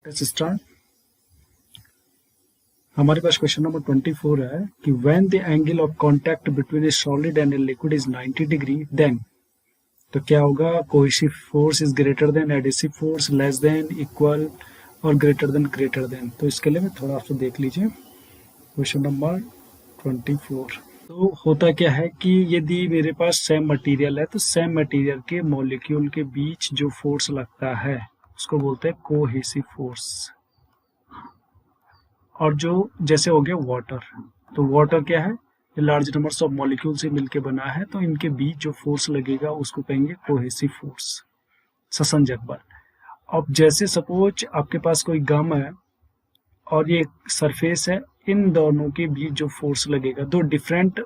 Let's start. हमारे पास question number 24 है कि when the angle of contact between a solid and a liquid is 90 degree then, तो क्या होगा? Cohesive force is greater than adhesive force, less than, equal और greater than. तो इसके लिए मैं थोड़ा आपसे देख लीजिए क्वेश्चन नंबर 24। तो होता क्या है कि यदि मेरे पास सेम मटेरियल है तो सेम मटेरियल के मॉलिक्यूल के बीच जो फोर्स लगता है उसको बोलते हैं कोहेसिव फोर्स। और जो जैसे हो गया वाटर, तो वाटर क्या है? ये लार्ज नंबर्स ऑफ मॉलिक्यूल से मिलके बना है, तो इनके बीच जो फोर्स लगेगा उसको कहेंगे कोहेसिव फोर्स, ससंजक बल। अब जैसे सपोज आपके पास कोई गम है और ये सरफेस है, इन दोनों के बीच जो फोर्स लगेगा, दो डिफरेंट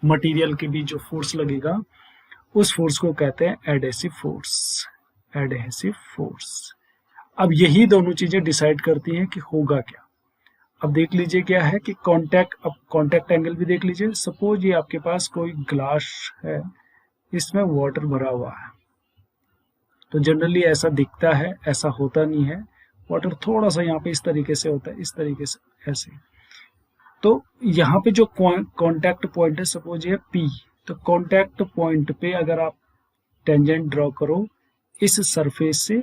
मटेरियल के बीच जो फोर्स लगेगा उस फोर्स को कहते हैं एडहेसिव फोर्स। Adhesive force. अब यही दोनों चीजें डिसाइड करती हैं कि होगा क्या। अब देख लीजिए क्या है कि कांटेक्ट, अब कांटेक्ट एंगल भी देख लीजिए। सपोज ये आपके पास कोई ग्लास है, इसमें वाटर भरा हुआ है, तो जनरली ऐसा दिखता है, ऐसा होता नहीं है। वाटर थोड़ा सा यहाँ पे इस तरीके से होता है, इस तरीके से ऐसे। तो यहाँ पे जो कांटेक्ट पॉइंट है, सपोज ये P, तो कांटेक्ट पॉइंट पे अगर आप टेंजेंट ड्रॉ करो इस सरफेस से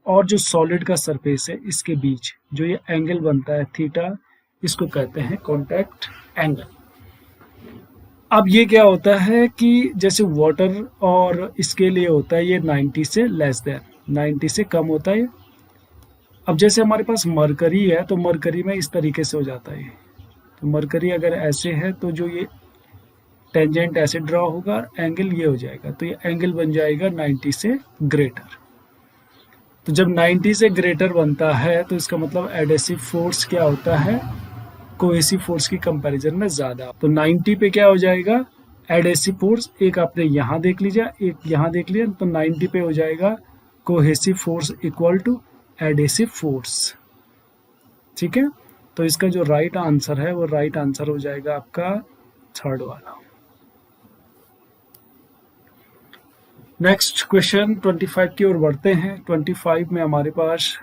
और जो सॉलिड का सरफेस है इसके बीच जो ये एंगल बनता है थीटा, इसको कहते हैं कांटेक्ट एंगल। अब ये क्या होता है कि जैसे वाटर और इसके लिए होता है ये 90 से लेस देन, 90 से कम होता है। अब जैसे हमारे पास मरकरी है, तो मरकरी में इस तरीके से हो जाता है। तो मरकरी अगर ऐसे है तो जो ये टेंजेंट ऐसे ड्रॉ होगा, एंगल ये हो जाएगा, तो ये एंगल बन जाएगा 90 से ग्रेटर। तो जब 90 से ग्रेटर बनता है तो इसका मतलब एडहेसिव फोर्स क्या होता है? कोहेसिव फोर्स की कंपैरिजन में ज्यादा। तो 90 पे क्या हो जाएगा? एडहेसिव फोर्स, एक आपने यहाँ देख लीजिए, एक यहाँ देख लिया, तो 90 पे हो जाएगा cohesive force equal to adhesive force. ठीक है, तो इसका जो राइट आंसर है वो राइट आंसर हो जाएगा आपका थर्ड वाला। नेक्स्ट क्वेश्चन 25 की ओर बढ़ते हैं। 25 में हमारे पास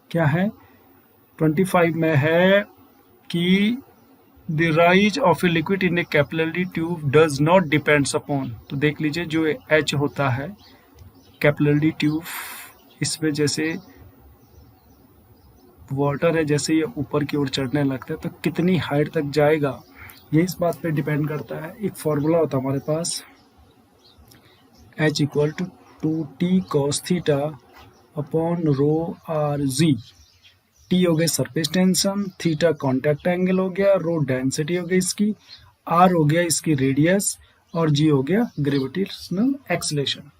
क्या है? 25 में है कि the rise of a liquid in A capillary tube does not depends upon. तो देख लीजिए जो H होता है कैपिलरी ट्यूब, इसमें जैसे वाटर है, जैसे ये ऊपर की ओर चढ़ने लगता है तो कितनी हाइट तक जाएगा ये इस बात पे डिपेंड करता है। एक फॉर्मूला होता है हमारे पास, H equal to 2t cos theta upon rho R G. T हो गया surface tension, theta contact angle हो गया, रो डेंसिटी हो गई इसकी, आर हो गया इसकी रेडियस और जी हो गया ग्रेविटेशनल एक्सीलरेशन।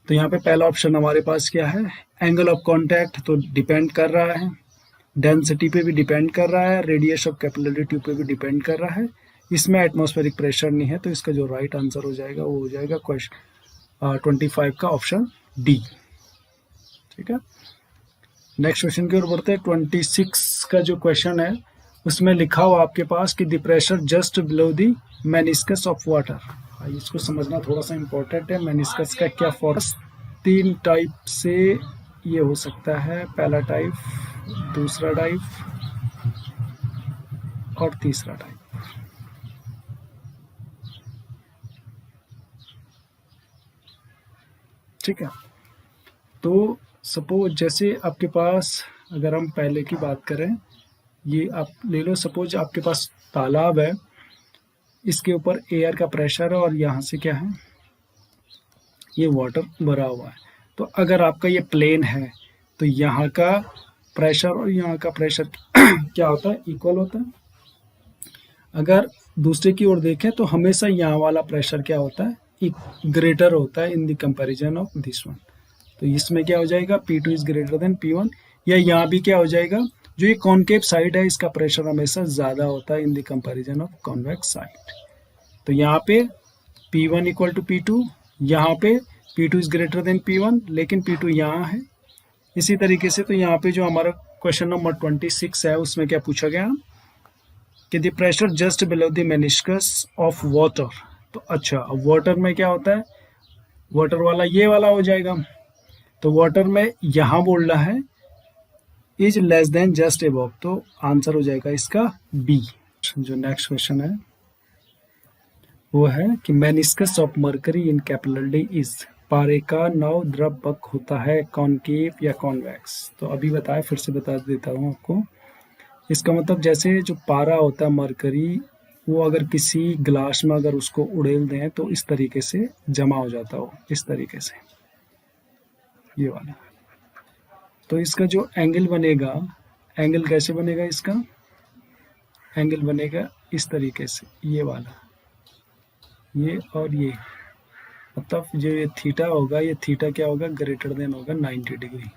तो यहाँ पे पहला ऑप्शन हमारे पास क्या है? एंगल ऑफ कॉन्टैक्ट, तो डिपेंड कर रहा है, डेंसिटी पे भी डिपेंड कर रहा है, रेडियस ऑफ कैपिलरी ट्यूब पे भी डिपेंड कर रहा है। इसमें एटमॉस्फेरिक प्रेशर नहीं है, तो इसका जो राइट आंसर हो जाएगा वो हो जाएगा क्वेश्चन 25 का ऑप्शन डी। ठीक है, नेक्स्ट क्वेश्चन की ओर बढ़ते हैं। 26 का जो क्वेश्चन है उसमें लिखा हुआ आपके पास कि the pressure just below the meniscus of water. इसको समझना थोड़ा सा इम्पोर्टेंट है। मेनिस्कस का क्या फोर्स? 3 टाइप से ये हो सकता है, पहला टाइप, दूसरा टाइप और तीसरा टाइप। ठीक है, तो सपोज जैसे आपके पास, अगर हम पहले की बात करें, ये आप ले लो, सपोज आपके पास तालाब है, इसके ऊपर एयर का प्रेशर है और यहाँ से क्या है, ये वाटर भरा हुआ है। तो अगर आपका ये प्लेन है तो यहाँ का प्रेशर और यहाँ का प्रेशर क्या होता है? इक्वल होता है। अगर दूसरे की ओर देखें तो हमेशा यहाँ वाला प्रेशर क्या होता है? ग्रेटर होता है in the comparison of this one. तो इसमें क्या हो जाएगा? P2 is greater then P1। या यहाँ भी क्या हो जाएगा? जो ये कॉनकेव साइड है इसका प्रेशर हमेशा ज्यादा होता है in the comparison of convex side. तो यहाँ पे P1 इक्वल टू P2, यहाँ पे P2 is greater then P1, लेकिन P2 यहाँ है। इसी तरीके से तो यहाँ पे जो हमारा क्वेश्चन नंबर 26 है उसमें क्या पूछा गया कि the pressure just below the meniscus of water. तो अच्छा, अब वाटर में क्या होता है? वाटर वाला ये वाला हो जाएगा। तो वाटर में यहाँ बोल रहा है is less than just above, तो आंसर हो जाएगा इसका बी। जो नेक्स्ट क्वेश्चन है वो है कि meniscus of mercury in capillary is, पारे का नव द्रवक होता है कॉनकेव या कॉन्वेक्स। तो अभी बताया, फिर से बता देता हूँ आपको। इसका मतलब जैसे जो पारा होता है मरकरी, वो अगर किसी ग्लास में अगर उसको उड़ेल दें तो इस तरीके से जमा हो जाता हो, इस तरीके से, ये वाला। तो इसका जो एंगल बनेगा, एंगल कैसे बनेगा इसका, एंगल बनेगा इस तरीके से, ये वाला, ये और ये, मतलब जो ये थीटा होगा, ये थीटा क्या होगा, ग्रेटर देन होगा 90 डिग्री।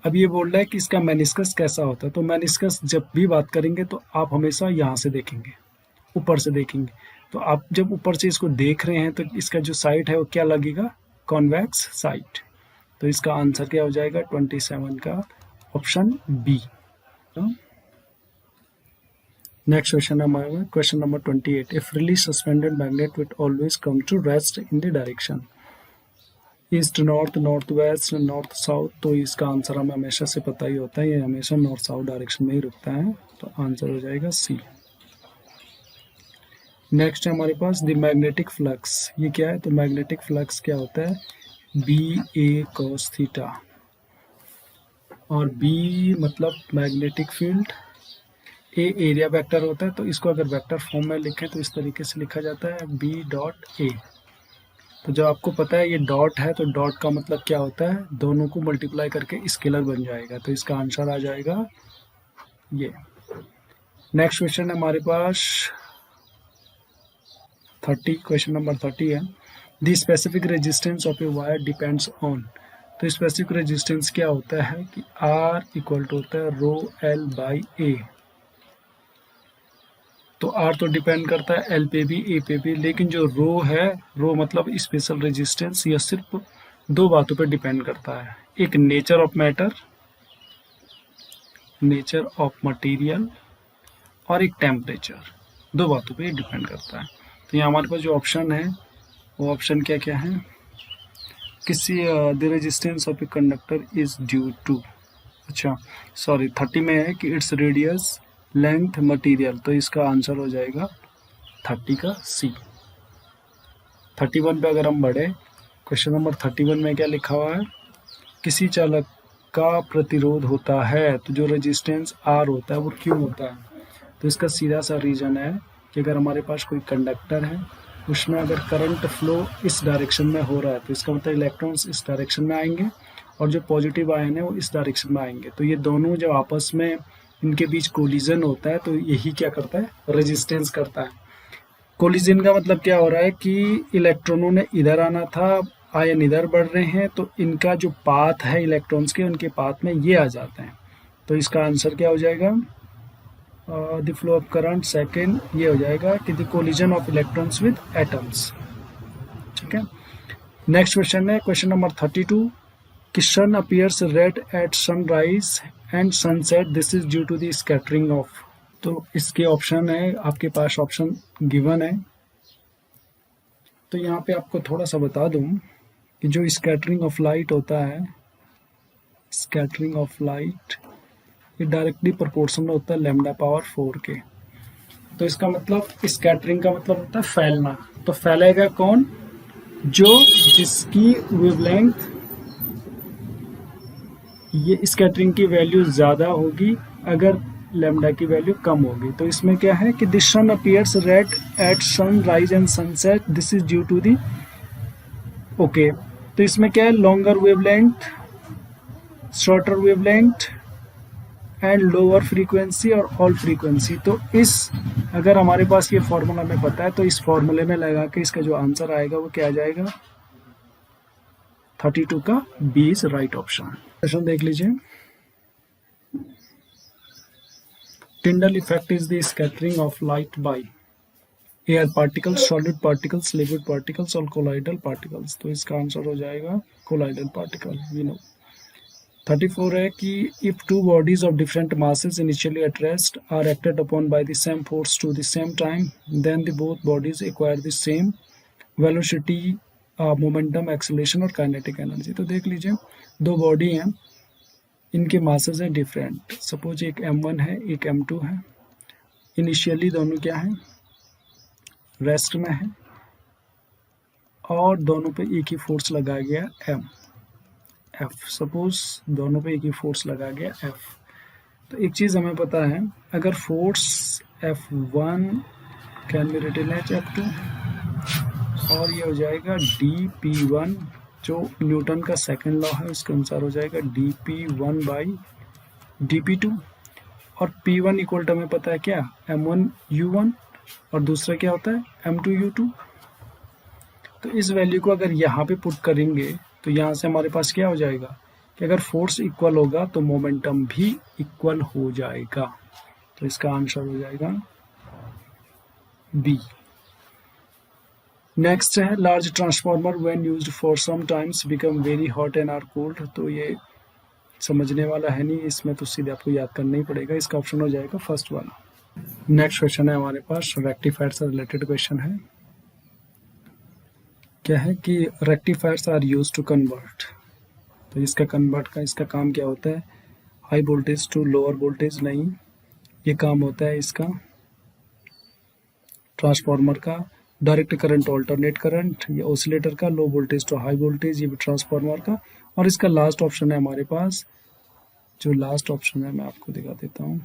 अब ये बोल रहा है कि इसका मेनिस्कस कैसा होता है। तो मेनिस्कस जब भी बात करेंगे तो आप हमेशा यहाँ से देखेंगे, ऊपर से देखेंगे। तो आप जब ऊपर से इसको देख रहे हैं तो इसका जो साइड है वो क्या लगेगा, कॉन्वेक्स साइड। तो इसका आंसर क्या हो जाएगा 27 का ऑप्शन बी। नेक्स्ट क्वेश्चन हमारा question number 28। A freely suspended magnet will always come to rest in the direction east, north, north west, north south. तो इसका आंसर हमें हमेशा से पता ही होता है, ये हमेशा नॉर्थ साउथ डायरेक्शन में ही रुकता है। तो आंसर हो जाएगा सी। नेक्स्ट है हमारे पास द मैग्नेटिक फ्लक्स, ये क्या है, तो मैग्नेटिक फ्लक्स क्या होता है, बी ए कॉस थीटा, और बी मतलब मैग्नेटिक फील्ड, ए एरिया वेक्टर होता है। तो इसको अगर वेक्टर फॉर्म में लिखें तो इस तरीके से लिखा जाता है बी डॉट ए। तो जब आपको पता है ये डॉट है, तो डॉट का मतलब क्या होता है, दोनों को मल्टीप्लाई करके स्केलर बन जाएगा। तो इसका आंसर आ जाएगा ये। नेक्स्ट क्वेश्चन है हमारे पास 30, क्वेश्चन नंबर 30 है। The specific resistance of a wire depends on. तो स्पेसिफिक रेजिस्टेंस क्या होता है कि R इक्वल टू होता है रो एल बाई ए। तो R तो डिपेंड करता है L पे भी, A पे भी, लेकिन जो रो है, रो मतलब स्पेशल रेजिस्टेंस, यह सिर्फ दो बातों पे डिपेंड करता है, एक nature of matter, nature of material, और एक टेम्परेचर। दो बातों पे डिपेंड करता है। तो यहाँ हमारे पास जो ऑप्शन है वो ऑप्शन क्या क्या है, किसी the resistance of a conductor is due to, अच्छा सॉरी 30 में है कि इट्स रेडियस, लेंथ, मटेरियल। तो इसका आंसर हो जाएगा 30 का सी। 31 पे अगर हम बढ़े, क्वेश्चन नंबर 31 में क्या लिखा हुआ है, किसी चालक का प्रतिरोध होता है तो जो रेजिस्टेंस आर होता है वो क्यों होता है। तो इसका सीधा सा रीजन है कि अगर हमारे पास कोई कंडक्टर है, उसमें अगर करंट फ्लो इस डायरेक्शन में हो रहा है तो इसका मतलब इलेक्ट्रॉन्स इस डायरेक्शन में आएंगे, और जो पॉजिटिव आयन है वो इस डायरेक्शन में आएंगे। तो ये दोनों जब आपस में इनके बीच कोलिजन होता है तो यही क्या करता है, रेजिस्टेंस करता है। कोलिजन का मतलब क्या हो रहा है कि इलेक्ट्रॉनों ने इधर आना था, आयन इधर बढ़ रहे हैं, तो इनका जो पाथ है इलेक्ट्रॉन्स के, उनके पाथ में ये आ जाते हैं। तो इसका आंसर क्या हो जाएगा, the flow of current, second ये हो जाएगा कि the collision of electrons with atoms. ठीक है। नेक्स्ट क्वेश्चन है क्वेश्चन नंबर 32 कि sun appears red at sunrise and sunset, this is due to the scattering of. तो इसके ऑप्शन है, आपके पास ऑप्शन गिवन है। तो यहाँ पे आपको थोड़ा सा बता दूं कि जो स्कैटरिंग ऑफ लाइट होता है, स्कैटरिंग ऑफ लाइट ये डायरेक्टली प्रोपोर्शनल होता है लैम्डा पावर 4 के। तो इसका मतलब स्कैटरिंग का मतलब होता है फैलना। तो फैलेगा कौन, जो जिसकी वेवलेंथ, ये स्कैटरिंग की वैल्यू ज़्यादा होगी अगर लैम्डा की वैल्यू कम होगी। तो इसमें क्या है कि this sun appears red at sunrise and sunset, this is due to the, okay. तो इसमें क्या है, longer wavelength, shorter wavelength and lower frequency और ऑल फ्रीक्वेंसी। तो इस, अगर हमारे पास ये फॉर्मूला में पता है तो इस फॉर्मूले में लगा के इसका जो आंसर आएगा वो क्या आ जाएगा, 32 का B is right option. Question देख लीजिए। Tyndall effect is the scattering of light by air particles, solid particles, liquid particles और colloidal particles। तो इसका आंसर हो जाएगा colloidal particle, we know। 34 है कि if two bodies of different masses initially at rest are acted upon by the same force to the same time, then the both bodies acquire the same velocity, momentum, acceleration और kinetic energy। तो देख लीजिए, दो body हैं, इनके masses हैं different. Suppose एक m1 है, एक m2 है। इनिशियली दोनों क्या है, रेस्ट में है, और दोनों पे एक ही फोर्स लगाया गया F। सपोज दोनों पे एक ही फोर्स लगा गया F। तो एक चीज़ हमें पता है, अगर force F1 can be written as F2, और ये हो जाएगा dP1, जो न्यूटन का सेकंड लॉ है उसके अनुसार हो जाएगा dP1 बाई dP2। और P1 इक्वल टू हमें पता है क्या, M1U1, और दूसरा क्या होता है M2U2। तो इस वैल्यू को अगर यहाँ पे पुट करेंगे तो यहाँ से हमारे पास क्या हो जाएगा कि अगर फोर्स इक्वल होगा तो मोमेंटम भी इक्वल हो जाएगा। तो इसका आंसर हो जाएगा बी। नेक्स्ट है large transformer when used for some times become very hot and are cold. तो ये समझने वाला है नहीं, इसमें तो सीधे आपको याद करना ही पड़ेगा। इसका ऑप्शन हो जाएगा फर्स्ट वाला। नेक्स्ट क्वेश्चन है हमारे पास, रेक्टिफायर से रिलेटेड क्वेश्चन है। क्या है कि rectifiers are use to convert. तो इसका काम क्या होता है, high voltage to lower voltage नहीं, ये काम होता है इसका ट्रांसफार्मर का डायरेक्ट करंट ऑल्टरनेट करंट, ये ऑसिलेटर का low voltage to high voltage, ये भी ट्रांसफार्मर का। और इसका लास्ट ऑप्शन है हमारे पास, जो लास्ट ऑप्शन है मैं आपको दिखा देता हूँ,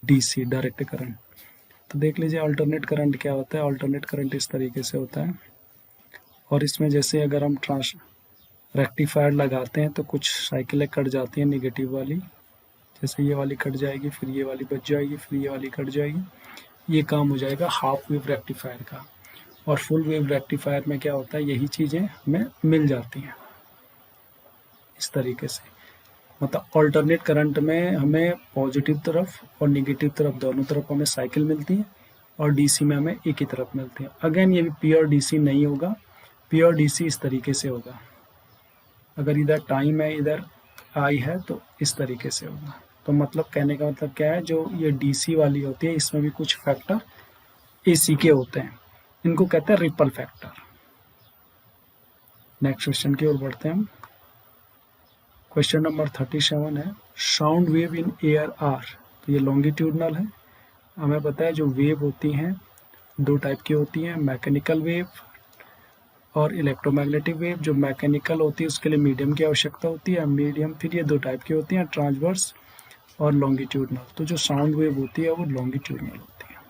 डीसी डायरेक्ट करंट। तो देख लीजिए अल्टरनेट करंट क्या होता है। अल्टरनेट करंट इस तरीके से होता है, और इसमें जैसे अगर हम रेक्टिफायर लगाते हैं तो कुछ साइकिलें कट जाती हैं निगेटिव वाली, जैसे ये वाली कट जाएगी, फिर ये वाली बच जाएगी, फिर ये वाली कट जाएगी। ये काम हो जाएगा हाफ वेव रेक्टिफायर का। और फुल वेव रेक्टिफायर में क्या होता है, यही चीज़ें हमें मिल जाती हैं इस तरीके से। मतलब अल्टरनेट करंट में हमें पॉजिटिव तरफ और निगेटिव तरफ दोनों तरफ हमें साइकिल मिलती है, और डीसी में हमें एक ही तरफ मिलती है। अगेन ये भी प्योर डीसी नहीं होगा, प्योर डीसी इस तरीके से होगा, अगर इधर टाइम है इधर आई है तो इस तरीके से होगा। तो मतलब कहने का मतलब क्या है, जो ये डीसी वाली होती है इसमें भी कुछ फैक्टर एसी के होते हैं, इनको कहते हैं रिपल फैक्टर। नेक्स्ट क्वेश्चन की ओर बढ़ते हैं हम। क्वेश्चन नंबर 37 है, sound wave in air are. तो ये लॉन्गिट्यूडनल है। हमें पता है जो वेव होती हैं दो टाइप की होती हैं, मैकेनिकल वेव और इलेक्ट्रोमैग्नेटिक वेव। जो मैकेनिकल होती है उसके लिए मीडियम की आवश्यकता होती है, मीडियम फिर ये दो टाइप की होती हैं, ट्रांसवर्स और लॉन्गिट्यूडनल। तो जो साउंड वेव होती है वो लॉन्गिट्यूडनल होती है।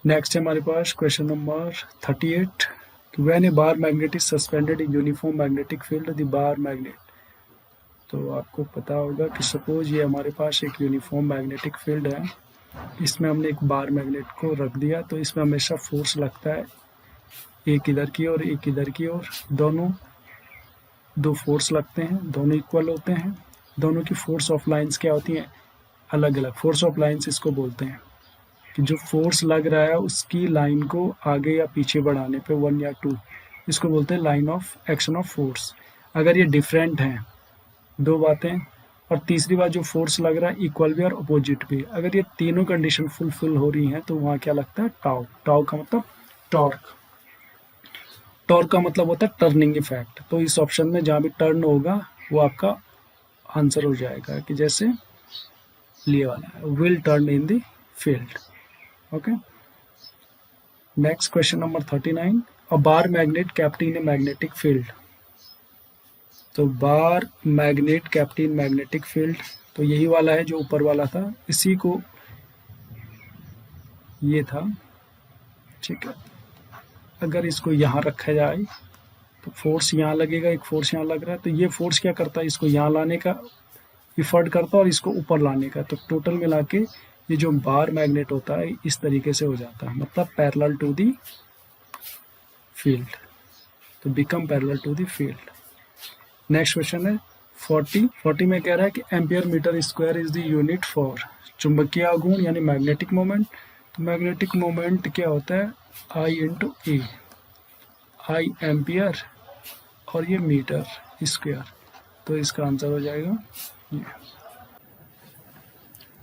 नेक्स्ट है हमारे पास question number 38, when a bar magnet is suspended in uniform magnetic field the bar magnet. तो आपको पता होगा कि सपोज ये हमारे पास एक यूनिफॉर्म मैग्नेटिक फील्ड है, इसमें हमने एक बार मैग्नेट को रख दिया, तो इसमें हमेशा फोर्स लगता है, एक इधर की ओर एक इधर की ओर, दोनों दो फोर्स लगते हैं, दोनों इक्वल होते हैं। दोनों की फोर्स ऑफ लाइंस क्या होती हैं, अलग अलग। फोर्स ऑफ लाइंस इसको बोलते हैं कि जो फोर्स लग रहा है उसकी लाइन को आगे या पीछे बढ़ाने पे 1 या 2, इसको बोलते हैं line of action of force. अगर ये डिफरेंट हैं दो बातें, और तीसरी बात जो फोर्स लग रहा है इक्वल भी और अपोजिट भी, अगर ये तीनों कंडीशन फुलफिल हो रही हैं तो वहाँ क्या लगता है, टाउ। टाउ का मतलब टॉर्क। टॉर्क का मतलब होता है टर्निंग इफेक्ट। तो इस ऑप्शन में जहाँ भी टर्न होगा वो आपका आंसर हो जाएगा, कि जैसे लिए वाला है, will turn in the field. Okay. Next question number 39, a bar magnet kept in a magnetic field. तो bar magnet kept in magnetic field, तो यही वाला है जो ऊपर वाला था, इसी को ये था, ठीक है। अगर इसको यहाँ रखा जाए तो फोर्स यहाँ लगेगा, एक फोर्स यहाँ लग रहा है, तो ये फोर्स क्या करता है, इसको यहाँ लाने का इफर्ट करता है और इसको ऊपर लाने का। तो टोटल मिला के ये जो बार मैग्नेट होता है इस तरीके से हो जाता है, मतलब पैरेलल टू दी फील्ड, तो become parallel to the field. Next question है 40 में कह रहा है कि ampere metre square is the unit for चुंबकीय आघूर्ण यानी मैग्नेटिक मोमेंट। तो मैग्नेटिक मोमेंट क्या होता है, आई इंटू ए, आई एम्पियर और ये मीटर स्क्वायर। तो इसका आंसर हो जाएगा ये।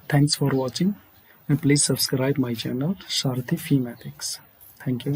Thanks for watching and please subscribe my channel Sarathi fee मैथिक्स। Thank you.